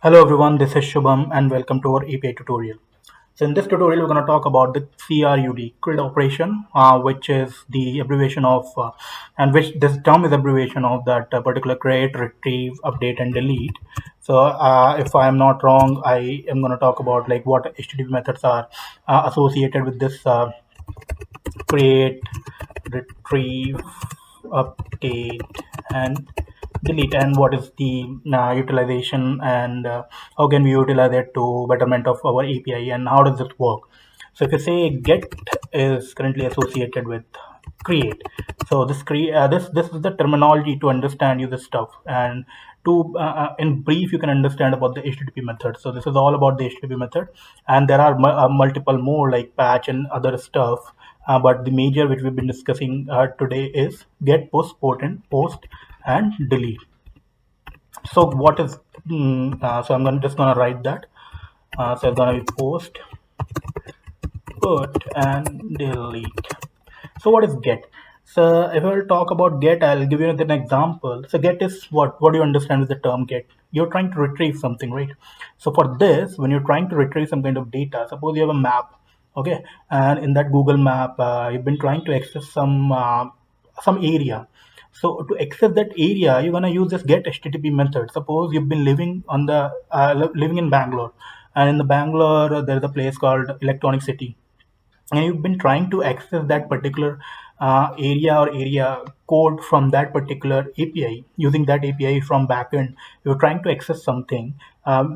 Hello everyone, this is Shubham and welcome to our API tutorial. So in this tutorial, we're going to talk about the CRUD, CRUD operation, which is the abbreviation of, and which this term is abbreviation of that particular create, retrieve, update, and delete. So if I am not wrong, I am going to talk about like what HTTP methods are associated with this create, retrieve, update, and delete, and what is the utilization, and how can we utilize it to betterment of our API, and how does it work. So if you say get is currently associated with create, so this is the terminology to understand you this stuff, and to in brief you can understand about the HTTP method. So this is all about the HTTP method, and there are multiple more like patch and other stuff, but the major which we've been discussing today is get, post, post and delete. So what is so I'm just gonna write that. So it's gonna be post, put and delete. So what is get? So if I will talk about get, I'll give you an example. So get is what do you understand with the term get? You're trying to retrieve something, right? So for this, when you're trying to retrieve some kind of data, suppose you have a map, okay, and in that Google map, you've been trying to access some area. So to access that area, you're gonna use this get HTTP method. Suppose you've been living on the living in Bangalore, and in the Bangalore there is a place called Electronic City, and you've been trying to access that particular area code from that particular API, using that API from backend. You're trying to access something.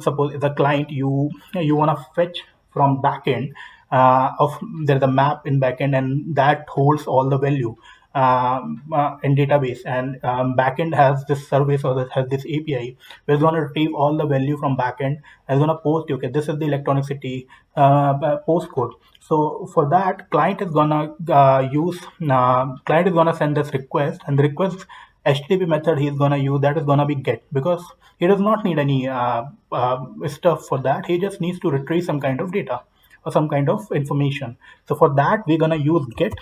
Suppose the client, you want to fetch from backend of there's a map in backend, and that holds all the value in database, and backend has this service, or has this API. We're going to retrieve all the value from backend and going to post, okay, this is the Electronic City postcode. So for that, client is gonna client is gonna send this request, and the request HTTP method he's gonna use, that is gonna be get, because he does not need any stuff for that. He just needs to retrieve some kind of data or some kind of information. So for that, we're gonna use get.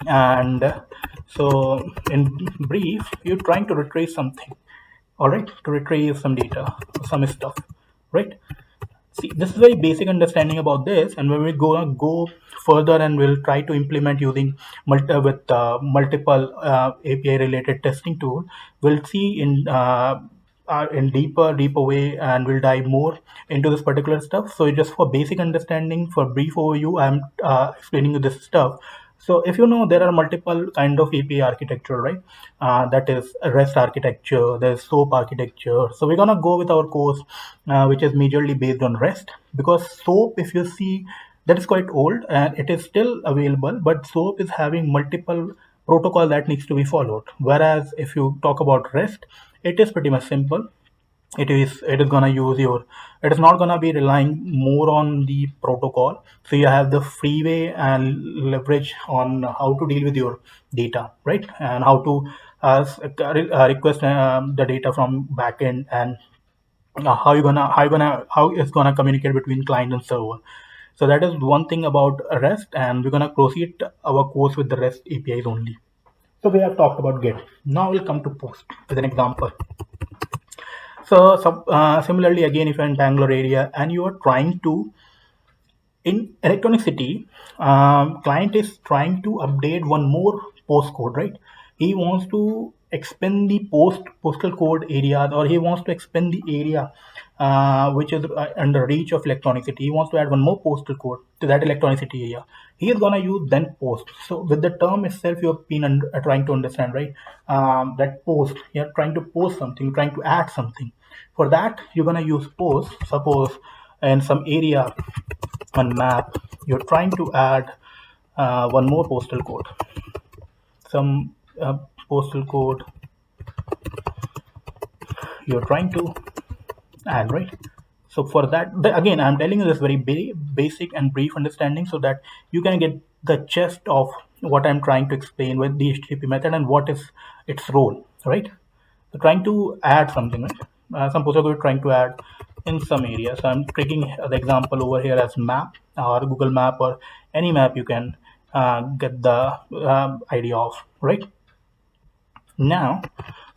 And so in brief, you're trying to retrieve something, all right, to retrieve some data, some stuff, right? See, this is very basic understanding about this, and when we go further and we'll try to implement using multiple API related testing tool, we'll see in deeper way, and we'll dive more into this particular stuff. So just for basic understanding, for brief overview, I'm explaining you this stuff. So if you know, there are multiple kind of API architecture, right? That is REST architecture, there's SOAP architecture. So we're gonna go with our course, which is majorly based on REST, because SOAP, if you see, that is quite old and it is still available, but SOAP is having multiple protocol that needs to be followed. Whereas if you talk about REST, it is pretty much simple. It is gonna use your, it is not gonna be relying more on the protocol. So you have the freeway and leverage on how to deal with your data, right? And how to request the data from backend, and how it's gonna communicate between client and server. So that is one thing about REST, and we're gonna proceed our course with the REST APIs only. So we have talked about get. Now we'll come to post as an example. So similarly, again, if you're in Bangalore area and you are trying to, in Electronic City, client is trying to update one more postcode, right? He wants to expand the postal code area, or he wants to expand the area which is under reach of Electronic City. He wants to add one more postal code to that Electronic City area. He is gonna use then post. So with the term itself, you have been trying to understand, right? That post, you're trying to post something, trying to add something. For that, you're gonna use post. Suppose in some area on map, you're trying to add one more postal code, some postal code you're trying to add, right? So for that, again, I'm telling you this very basic and brief understanding, so that you can get the gist of what I'm trying to explain with the HTTP method and what is its role, right? So trying to add something, right? Suppose you're trying to add in some area. So I'm taking the example over here as map or Google Map, or any map you can get the idea of, right? Now,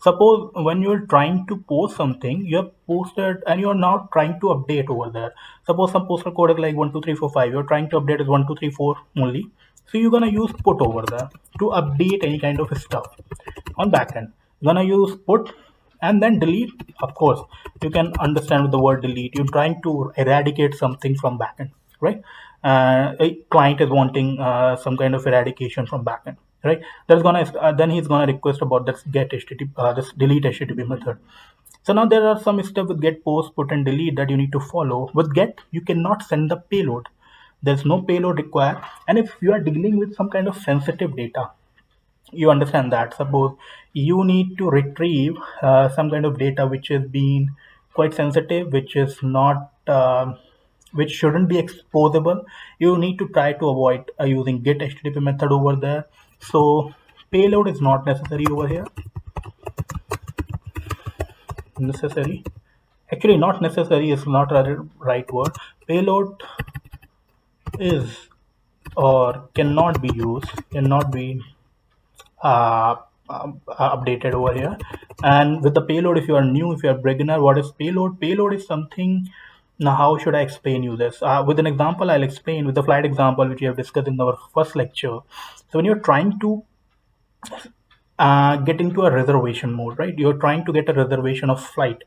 Suppose when you're trying to post something, you have posted and you're now trying to update over there. Suppose some postal code is like 12345, you're trying to update is 1234 only. So you're gonna use put over there to update any kind of stuff on backend. You're gonna use put and then delete. Of course, you can understand with the word delete. You're trying to eradicate something from backend, right? A client is wanting some kind of eradication from backend, right? There's gonna then he's gonna request about this get HTTP, this delete HTTP method. So now there are some steps with get, post, put, and delete that you need to follow. With get, you cannot send the payload. There's no payload required, and if you are dealing with some kind of sensitive data, you understand that. Suppose you need to retrieve some kind of data which is being quite sensitive, which is not which shouldn't be exposable. You need to try to avoid using get HTTP method over there. So payload is not necessary over here. Necessary, actually not necessary is not a right word. Payload is or cannot be used, cannot be updated over here. And with the payload, if you are new, if you are beginner, what is payload? Payload is something. Now how should I explain you this? With an example, I'll explain with the flight example which we have discussed in our first lecture. So when you're trying to get into a reservation mode, right? You're trying to get a reservation of flight.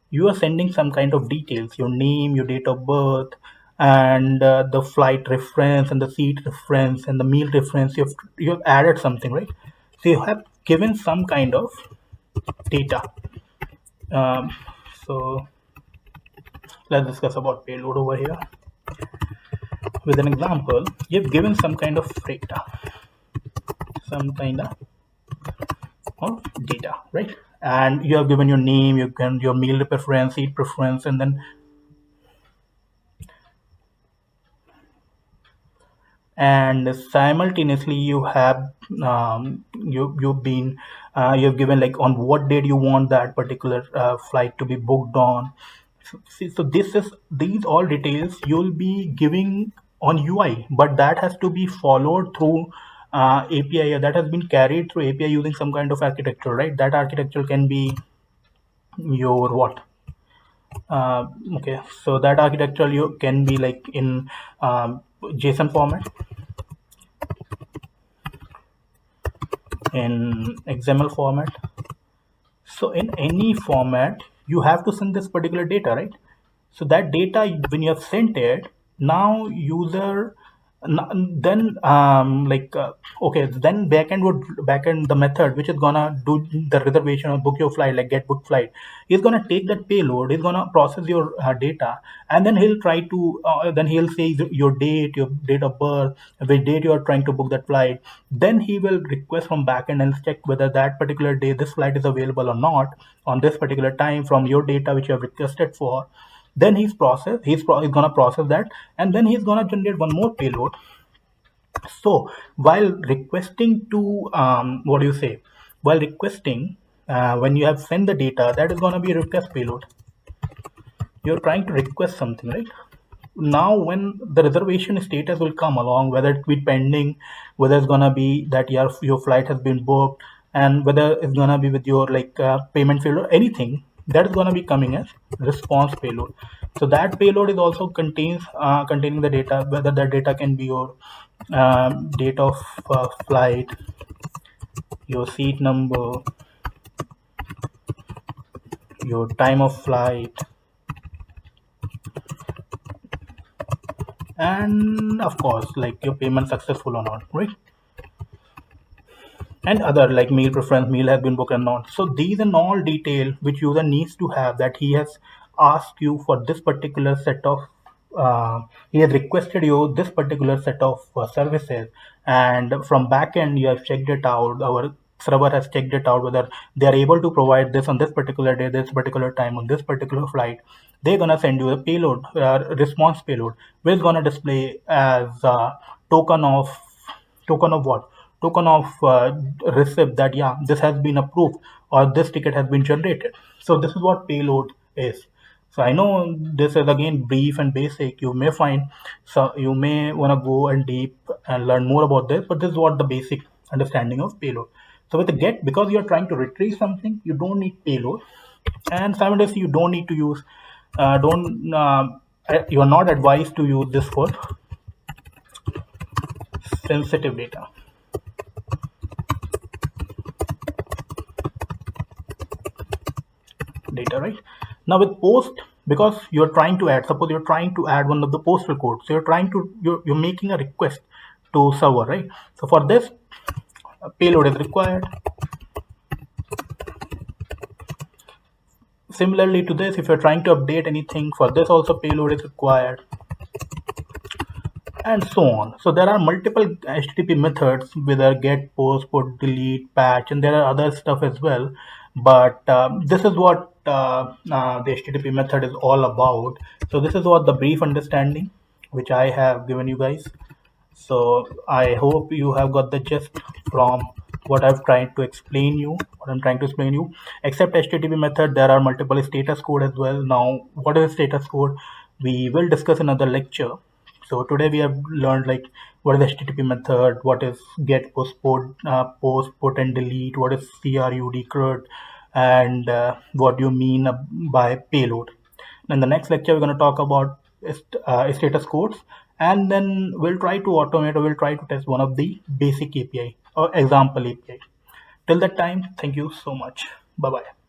You are sending some kind of details, your name, your date of birth, and the flight reference and the seat reference and the meal reference. You have added something, right? So you have given some kind of data. Um, so let's discuss about payload over here. With an example, you've given some kind of data, some kind of data, right? And you have given your name, you can your meal preference, seat preference, and then simultaneously you have you've been you've given like on what date you want that particular flight to be booked on. So this is these all details you'll be giving on UI, but that has to be followed through API that has been carried through API using some kind of architecture, right? That architecture can be your what? Okay, so that architecture you can be like in JSON format, in XML format. So in any format, you have to send this particular data, right? So that data, when you have sent it, now user then okay, then backend the method which is gonna do the reservation or book your flight, like get book flight, is gonna take that payload, is gonna process your data, and then he'll try to then he'll say your date, your date of birth, which date you are trying to book that flight. Then he will request from backend and check whether that particular day this flight is available or not on this particular time from your data which you have requested for. Then he's gonna process that, and then he's gonna generate one more payload. So while requesting to what do you say, while requesting when you have sent the data, that is gonna be a request payload. You're trying to request something, right? Now when the reservation status will come along, whether it be pending, whether it's gonna be that your flight has been booked, and whether it's gonna be with your like payment field or anything, that is gonna be coming as response payload. So that payload is also containing the data, whether that data can be your date of flight, your seat number, your time of flight, and of course like your payment successful or not, right? And other like meal preference, meal has been booked or not. So these are all detail which user needs to have, that he has asked you for this particular set of he has requested you this particular set of services, and from backend you have checked it out, our server has checked it out whether they are able to provide this on this particular day, this particular time, on this particular flight. They're gonna send you a payload, response payload, which is gonna display as token of token of what? Token of receipt, that yeah, this has been approved or this ticket has been generated. So this is what payload is. So I know this is again brief and basic. You may find, so you may want to go and deep and learn more about this, but this is what the basic understanding of payload. So with the get, because you're trying to retrieve something, you don't need payload, and simultaneously you don't need to use, don't you are not advised to use this for sensitive data, right? Now with post, because you're trying to add, suppose you're trying to add one of the postal codes, so you're making a request to server, right? So for this, a payload is required. Similarly to this, if you're trying to update anything, for this also payload is required, and so on. So there are multiple HTTP methods, whether get, post, put, delete, patch, and there are other stuff as well. But this is what the HTTP method is all about. So this is what the brief understanding which I have given you guys. So I hope you have got the gist from what I've tried to explain you, what I'm trying to explain you. Except HTTP method, there are multiple status code as well. Now, what is a status code? We will discuss another lecture. So today we have learned like what is HTTP method, what is get, post, put, and delete, what is CRUD, CRUD, and what do you mean by payload. In the next lecture, we're going to talk about status codes, and then we'll try to automate or we'll try to test one of the basic API or example API. Till that time, thank you so much. Bye bye.